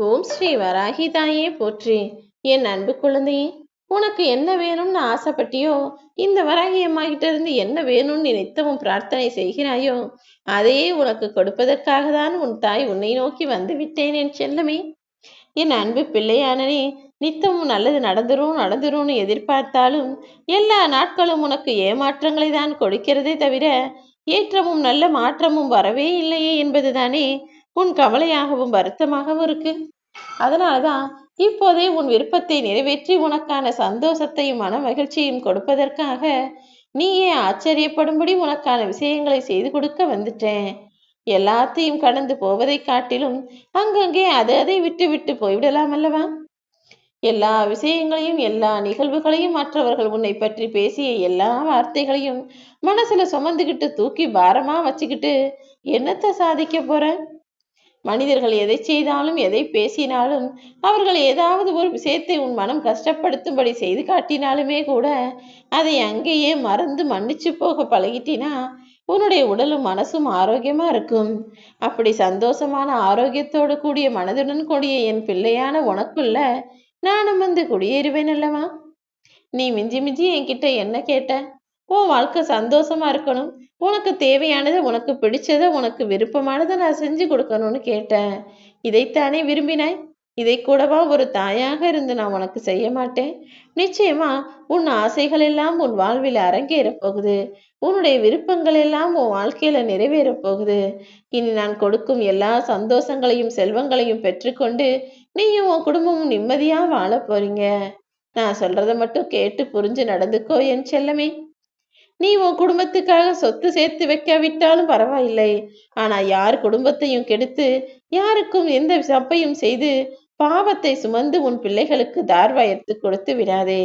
ஓம் ஸ்ரீ வராகி தாயே போற்றி. என் அன்பு குழந்தையே, உனக்கு என்ன வேணும்னு ஆசைப்பட்டியோ, இந்த வராகி அம்மா கிட்ட இருந்து என்ன வேணும்னு நீ நித்தமும் பிரார்த்தனை செய்கிறாயோ, அதையே உனக்கு கொடுப்பதற்காக தான் உன் தாய் உன்னை நோக்கி வந்து விட்டேன் என் செல்லமே. என் அன்பு பிள்ளையானனே, நித்தமும் நல்லது நடந்துரும் நடந்துரும்னு எதிர்பார்த்தாலும் எல்லா நாட்களும் உனக்கு ஏமாற்றங்களை தான் கொடுக்கிறதே தவிர ஏற்றமும் நல்ல மாற்றமும் வரவே இல்லையே என்பதுதானே உன் கவலையாகவும் வருத்தமாகவும் இருக்கு. அதனாலதான் இப்போதே உன் விருப்பத்தை நிறைவேற்றி உனக்கான சந்தோஷத்தையும் மன மகிழ்ச்சியும் கொடுப்பதற்காக நீயே ஆச்சரியப்படும்படி உனக்கான விஷயங்களை செய்து கொடுக்க வந்துட்டேன். எல்லாத்தையும் கடந்து போவதை காட்டிலும் அங்கங்கே அதை விட்டு விட்டு போய்விடலாம் அல்லவா? எல்லா விஷயங்களையும் எல்லா நிகழ்வுகளையும் மற்றவர்கள் உன்னை பற்றி பேசிய எல்லா வார்த்தைகளையும் மனசுல சுமந்துக்கிட்டு தூக்கி பாரமா வச்சுக்கிட்டு என்னத்தை சாதிக்க போற? மனிதர்கள் எதை செய்தாலும் எதை பேசினாலும் அவர்கள் ஏதாவது ஒரு விஷயத்தை உன் மனம் கஷ்டப்படுத்தும்படி செய்து காட்டினாலுமே கூட அதை அங்கேயே மறந்து மன்னிச்சு போக பழகிட்டினா உன்னுடைய உடலும் மனசும் ஆரோக்கியமா இருக்கும். அப்படி சந்தோஷமான ஆரோக்கியத்தோடு கூடிய மனதுடன் கூடிய என் பிள்ளையான உனக்குள்ள நானும் வந்து குடியேறுவேன் அல்லவா? நீ மிஞ்சி மிஞ்சி என்கிட்ட என்ன கேட்ட? உன் வாழ்க்கை சந்தோஷமா இருக்கணும், உனக்கு தேவையானதை உனக்கு பிடிச்சதை உனக்கு விருப்பமானதை நான் செஞ்சு கொடுக்கணும்னு கேட்டேன். இதைத்தானே விரும்பினாய்? இதை கூடவா ஒரு தாயாக இருந்து நான் உனக்கு செய்ய மாட்டேன்? நிச்சயமா உன் ஆசைகள் எல்லாம் உன் வாழ்வில் அரங்கேறப் போகுது. உன்னுடைய விருப்பங்கள் எல்லாம் உன் வாழ்க்கையில நிறைவேறப் போகுது. இனி நான் கொடுக்கும் எல்லா சந்தோஷங்களையும் செல்வங்களையும் பெற்றுக்கொண்டு நீயும் உன் குடும்பமும் நிம்மதியா வாழ போறீங்க. நான் சொல்றதை மட்டும் கேட்டு புரிஞ்சு நடந்துக்கோ என் செல்லமே. நீ உன் குடும்பத்துக்காக சொத்து சேர்த்து வைக்காவிட்டாலும் பரவாயில்லை. ஆனா யார் குடும்பத்தையும் கெடுத்து யாருக்கும் எந்த தப்பையும் செய்து பாவத்தை சுமந்து உன் பிள்ளைகளுக்கு தார்வாயத்து கொடுத்து விடாதே.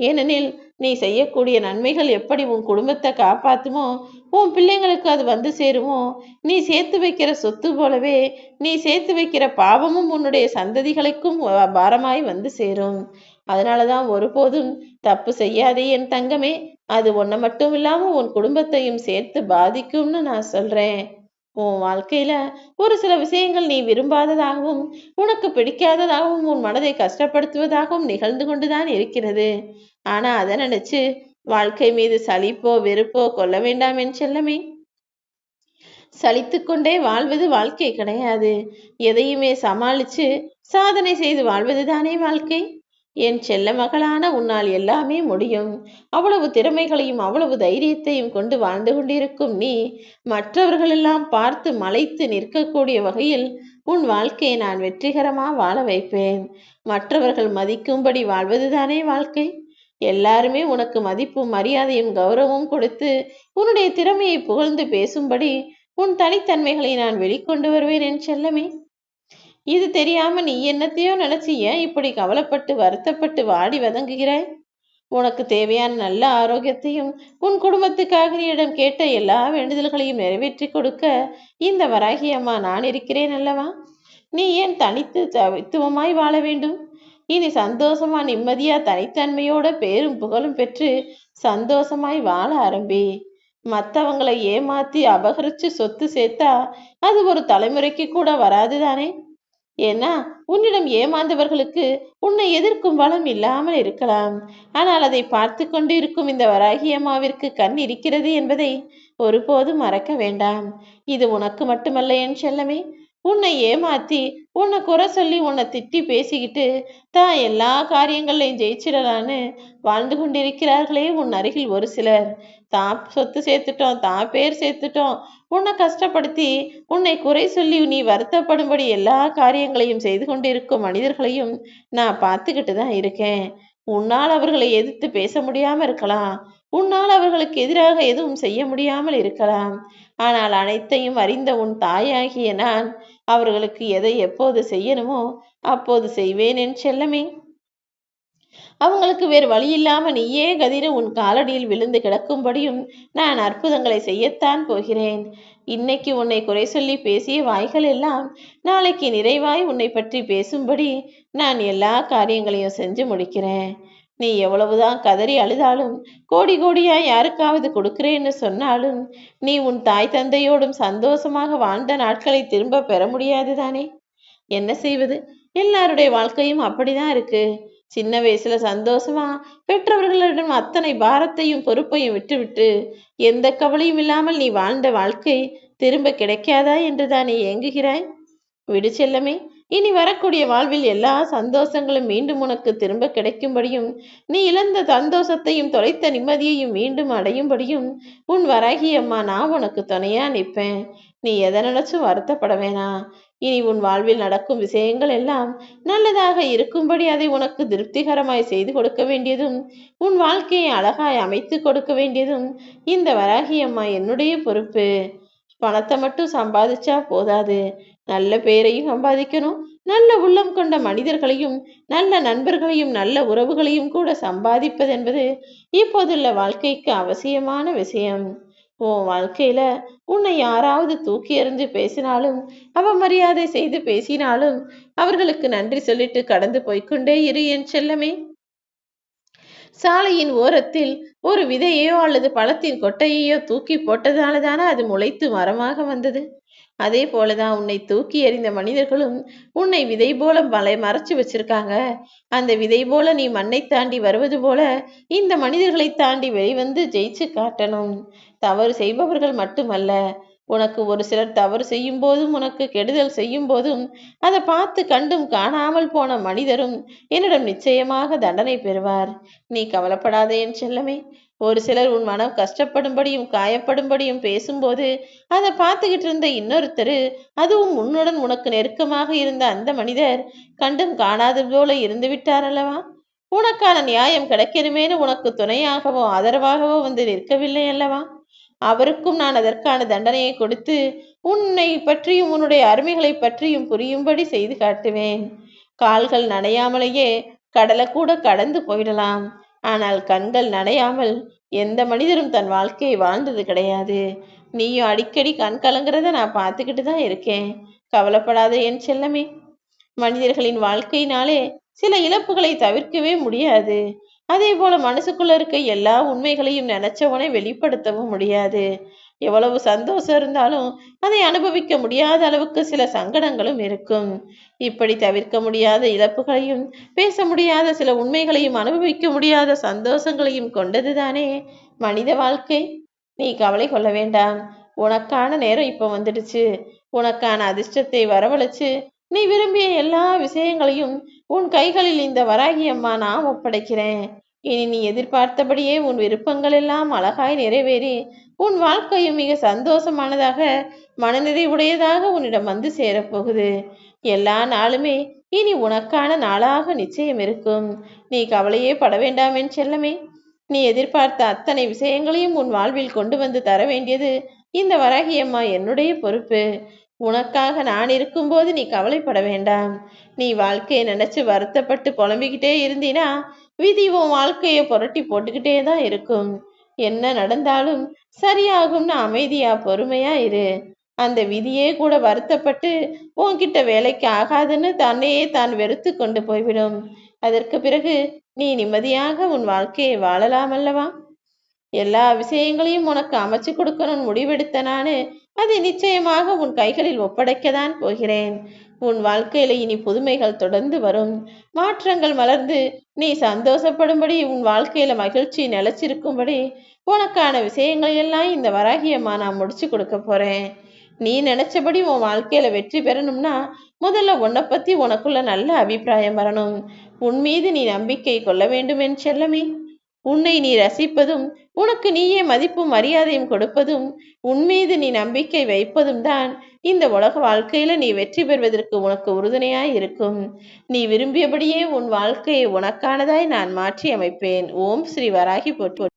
ஏனெனில் நீ செய்யக்கூடிய நன்மைகள் எப்படி உன் குடும்பத்தை காப்பாத்துமோ, உன் பிள்ளைங்களுக்கு அது வந்து சேருமோ, நீ சேர்த்து வைக்கிற சொத்து போலவே நீ சேர்த்து வைக்கிற பாவமும் உன்னுடைய சந்ததிகளுக்கும் பாரமாய் வந்து சேரும். அதனாலதான் ஒருபோதும் தப்பு செய்யாதே என் தங்கமே. அது உன்னை மட்டும் இல்லாம உன் குடும்பத்தையும் சேர்த்து பாதிக்கும்னு நான் சொல்றேன். உன் வாழ்க்கையில ஒரு சில விஷயங்கள் நீ விரும்பாததாகவும் உனக்கு பிடிக்காததாகவும் உன் மனதை கஷ்டப்படுத்துவதாகவும் நிகழ்ந்து கொண்டுதான் இருக்கிறது. ஆனா அதை நினைச்சு வாழ்க்கை மீது சலிப்போ வெறுப்போ கொள்ள வேண்டாம் என் செல்லமே. சலித்து கொண்டே வாழ்வது வாழ்க்கை கிடையாது. எதையுமே சமாளிச்சு சாதனை செய்து வாழ்வது தானே வாழ்க்கை. என் செல்ல மகளான உன்னால் எல்லாமே முடியும். அவ்வளவு திறமைகளையும் அவ்வளவு தைரியத்தையும் கொண்டு வாழ்ந்து கொண்டிருக்கும் நீ மற்றவர்களெல்லாம் பார்த்து மலைத்து நிற்கக்கூடிய வகையில் உன் வாழ்க்கையை நான் வெற்றிகரமா வாழ வைப்பேன். மற்றவர்கள் மதிக்கும்படி வாழ்வதுதானே வாழ்க்கை. எல்லாருமே உனக்கு மதிப்பும் மரியாதையும் கௌரவமும் கொடுத்து உன்னுடைய திறமையை புகழ்ந்து பேசும்படி உன் தனித்தன்மைகளை நான் வெளிக்கொண்டு வருவேன் என் செல்லமே. இது தெரியாம நீ என்னத்தையோ நினைச்சு ஏன் இப்படி கவலைப்பட்டு வருத்தப்பட்டு வாடி வதங்குகிறாய்? உனக்கு தேவையான நல்ல ஆரோக்கியத்தையும் உன் குடும்பத்துக்காக நீயிடம் கேட்ட எல்லா வேண்டுதல்களையும் நிறைவேற்றி கொடுக்க இந்த வராகி அம்மா நான் இருக்கிறேன் அல்லவா? நீ ஏன் தனித்து தவித்துவமாய் வாழ வேண்டும்? இனி சந்தோஷமா நிம்மதியா தனித்தன்மையோட பேரும் புகழும் பெற்று சந்தோஷமாய் வாழ ஆரம்பி. மற்றவங்களை ஏமாத்தி அபகரிச்சு சொத்து சேர்த்தா அது ஒரு தலைமுறைக்கு கூட வராதுதானே? ஏன்னா உன்னிடம் ஏமாந்தவர்களுக்கு உன்னை எதிர்க்கும் பலம் இல்லாமல் இருக்கலாம். ஆனால் அதை பார்த்து கொண்டு இருக்கும் இந்த வராகி அம்மாவிற்கு கண் இருக்கிறது என்பதை ஒருபோதும் மறக்க வேண்டாம். இது உனக்கு மட்டுமல்ல என் செல்லமே. உன்னை ஏமாத்தி உன்னை குறை சொல்லி உன்னை திட்டி பேசிக்கிட்டு தான் எல்லா காரியங்களையும் ஜெயிச்சிடலான்னு வாழ்ந்து கொண்டிருக்கிறார்களே உன் அருகில் ஒரு சிலர். தான் சொத்து சேர்த்துட்டோம், தான் பேர் சேர்த்துட்டோம், உன்னை கஷ்டப்படுத்தி உன்னை குறை சொல்லி நீ வருத்தப்படும்படி எல்லா காரியங்களையும் செய்து கொண்டிருக்கும் மனிதர்களையும் நான் பார்த்துக்கிட்டு தான் இருக்கேன். உன்னால் அவர்களை எதிர்த்து பேச முடியாம இருக்கலாம், உன்னால் அவர்களுக்கு எதிராக எதுவும் செய்ய முடியாமல் இருக்கலாம். ஆனால் அனைத்தையும் அறிந்த உன் தாயாகிய நான் அவர்களுக்கு எதை எப்போது செய்யணுமோ அப்போது செய்வேன் என் செல்லமே. அவங்களுக்கு வேறு வழி இல்லாம நீயே கதிர உன் காலடியில் விழுந்து கிடக்கும்படியும் நான் அற்புதங்களை செய்யத்தான் போகிறேன். இன்னைக்கு உன்னை குறை சொல்லி பேசிய வாய்கள் எல்லாம் நாளைக்கு நிறைவாய் உன்னை பற்றி பேசும்படி நான் எல்லா காரியங்களையும் செஞ்சு முடிக்கிறேன். நீ எவ்வளவுதான் கதறி அழுதாலும் கோடி கோடியா யாருக்காவது கொடுக்கிறேன்னு சொன்னாலும் நீ உன் தாய் தந்தையோடும் சந்தோஷமாக வாழ்ந்த நாட்களை திரும்ப பெற முடியாது தானே? என்ன செய்வது? எல்லாருடைய வாழ்க்கையும் அப்படிதான் இருக்கு. சின்ன வயசுல சந்தோஷமா பெற்றவர்களிடம் அத்தனை பாரத்தையும் பொறுப்பையும் விட்டுவிட்டு எந்த கவலையும் இல்லாமல் நீ வாழ்ந்த வாழ்க்கை திரும்ப கிடைக்காதா என்றுதான் நீ ஏங்குகிறாய். விடு செல்லமே. இனி வரக்கூடிய வாழ்வில் எல்லா சந்தோஷங்களும் மீண்டும் உனக்கு திரும்ப கிடைக்கும்படியும் நீ இழந்த சந்தோஷத்தையும் தொலைத்த நிம்மதியையும் மீண்டும் அடையும்படியும் உன் வராகி அம்மா நான் உனக்கு துணையா நிற்பேன். நீ எதை நினைச்சும் வருத்தப்பட வேணாம். இனி உன் வாழ்வில் நடக்கும் விஷயங்கள் எல்லாம் நல்லதாக இருக்கும்படி அதை உனக்கு திருப்திகரமாய் செய்து கொடுக்க வேண்டியதும் உன் வாழ்க்கையை அழகாய் அமைத்து கொடுக்க வேண்டியதும் இந்த வராகி அம்மா என்னுடைய பொறுப்பு. பணத்தை மட்டும் சம்பாதிச்சா போதாது, நல்ல பேரையும் சம்பாதிக்கணும். நல்ல உள்ளம் கொண்ட மனிதர்களையும் நல்ல நண்பர்களையும் நல்ல உறவுகளையும் கூட சம்பாதிப்பது என்பது இப்போதுள்ள வாழ்க்கைக்கு அவசியமான விஷயம். உன் வாழ்க்கையில உன்னை யாராவது தூக்கி எறிஞ்சு பேசினாலும் அவமரியாதை செய்து பேசினாலும் அவர்களுக்கு நன்றி சொல்லிட்டு கடந்து போய்க்கொண்டே இரு என் செல்லமே. சாலையின் ஓரத்தில் ஒரு விதையோ அல்லது பழத்தின் கொட்டையையோ தூக்கி போட்டதாலதானே அது முளைத்து மரமாக வந்தது. அதே போலதான் உன்னை தூக்கி எறிந்த மனிதர்களும் உன்னை விதை போல மறைச்சு வச்சிருக்காங்க. அந்த விதை போல நீ மண்ணை தாண்டி வருவது போல இந்த மனிதர்களை தாண்டி வெளிவந்து ஜெயிச்சு காட்டணும். தவறு செய்பவர்கள் மட்டுமல்ல, உனக்கு ஒரு சிலர் தவறு செய்யும் போதும் உனக்கு கெடுதல் செய்யும் போதும் அதை பார்த்து கண்டும் காணாமல் போன மனிதரும் என்னிடம் நிச்சயமாக தண்டனை பெறுவார். நீ கவலைப்படாதே என் செல்லமே. ஒரு சிலர் உன் மனம் கஷ்டப்படும்படியும் காயப்படும்படியும் பேசும்போது அதை பார்த்துக்கிட்டு இருந்த இன்னொருத்தர், அதுவும் உன்னுடன் உனக்கு நெருக்கமாக இருந்த அந்த மனிதர் கண்டும் காணாதது போல இருந்து விட்டார் அல்லவா? உனக்கான நியாயம் கிடைக்கணுமேனு உனக்கு துணையாகவோ ஆதரவாகவோ வந்து நிற்கவில்லை அல்லவா? அவருக்கும் நான் அதற்கான தண்டனையை கொடுத்து உன்னை பற்றியும் உன்னுடைய அருமைகளை பற்றியும் புரியும்படி செய்து காட்டுவேன். கால்கள் நனையாமலேயே கடலை கூட கடந்து போயிடலாம். ஆனால் கண்கள் நனையாமல் எந்த மனிதரும் தன் வாழ்க்கையை வாழ்ந்தது கிடையாது. நீயும் அடிக்கடி கண் கலங்குறத நான் பார்த்துக்கிட்டு தான் இருக்கேன். கவலைப்படாத என் செல்லமே. மனிதர்களின் வாழ்க்கையினாலே சில இழப்புகளை தவிர்க்கவே முடியாது. அதே போல மனசுக்குள்ள இருக்க எல்லா உண்மைகளையும் நினைச்சவனை வெளிப்படுத்தவும் முடியாது. எவ்வளவு சந்தோஷம் இருந்தாலும் அதை அனுபவிக்க முடியாத அளவுக்கு சில சங்கடங்களும் இருக்கும். இப்படி தவிர்க்க முடியாத இழப்புகளையும் பேச முடியாத சில உண்மைகளையும் அனுபவிக்க முடியாத சந்தோஷங்களையும் கொண்டதுதானே மனித வாழ்க்கை. நீ கவலை கொள்ள வேண்டாம். உனக்கான நேரம் இப்ப வந்துடுச்சு. உனக்கான அதிர்ஷ்டத்தை வரவழைச்சு நீ விரும்பிய எல்லா விஷயங்களையும் உன் கைகளில் இந்த வராகி அம்மா நான் ஒப்படைக்கிறேன். இனி நீ எதிர்பார்த்தபடியே உன் விருப்பங்கள் எல்லாம் அழகாய் நிறைவேறி உன் வாழ்க்கையும் மிக சந்தோஷமானதாக மனநிறைவுடையதாக உன்னிடம் வந்து சேரப்போகுது. எல்லா நாளுமே இனி உனக்கான நாளாக நிச்சயம் இருக்கும். நீ கவலையே பட வேண்டாம் என் செல்லமே. நீ எதிர்பார்த்த அத்தனை விஷயங்களையும் உன் வாழ்வில் கொண்டு வந்து தர வேண்டியது இந்த வராகி அம்மா என்னுடைய பொறுப்பு. உனக்காக நான் இருக்கும்போது நீ கவலைப்பட வேண்டாம். நீ வாழ்க்கையை நினைச்சு வருத்தப்பட்டு புலம்பிக்கிட்டே இருந்தீனா விதி உன் வாழ்க்கையை புரட்டி போட்டுக்கிட்டே தான் இருக்கும். என்ன நடந்தாலும் சரியாகும்னு அமைதியா பொறுமையா இரு. அந்த விதியே கூட வருத்தப்பட்டு உன்கிட்ட வேலைக்கு ஆகாதுன்னு தன்னையே தான் வெறுத்து கொண்டு போய்விடும். அதற்கு பிறகு நீ நிம்மதியாக உன் வாழ்க்கையை வாழலாம் அல்லவா? எல்லா விஷயங்களையும் உனக்கு அமைச்சு கொடுக்கணும்னு முடிவெடுத்த நானு அதை நிச்சயமாக உன் கைகளில் ஒப்படைக்கத்தான் போகிறேன். உன் வாழ்க்கையில இனி புதுமைகள் தொடர்ந்து வரும். மாற்றங்கள் மலர்ந்து நீ சந்தோஷப்படும்படி உன் வாழ்க்கையில மகிழ்ச்சி நிலைச்சிருக்கும்படி உனக்கான விஷயங்கள் எல்லாம் இந்த வராகியம்மா நான் முடிச்சு கொடுக்க போறேன். நீ நினைச்சபடி உன் வாழ்க்கையில வெற்றி பெறணும்னா முதல்ல உன்னை பத்தி உனக்குள்ள நல்ல அபிப்பிராயம் வரணும். உன் மீது நீ நம்பிக்கை கொள்ள வேண்டும் என் செல்லமே. உன்னை நீ ரசிப்பதும் உனக்கு நீயே மதிப்பும் மரியாதையும் கொடுப்பதும் உன் மீது நீ நம்பிக்கை வைப்பதும் தான் இந்த உலக வாழ்க்கையில நீ வெற்றி பெறுவதற்கு உனக்கு உறுதுணையாய் இருக்கும். நீ விரும்பியபடியே உன் வாழ்க்கையை உனக்கானதாய் நான் மாற்றி அமைப்பேன். ஓம் ஸ்ரீ வராகி போற்றி.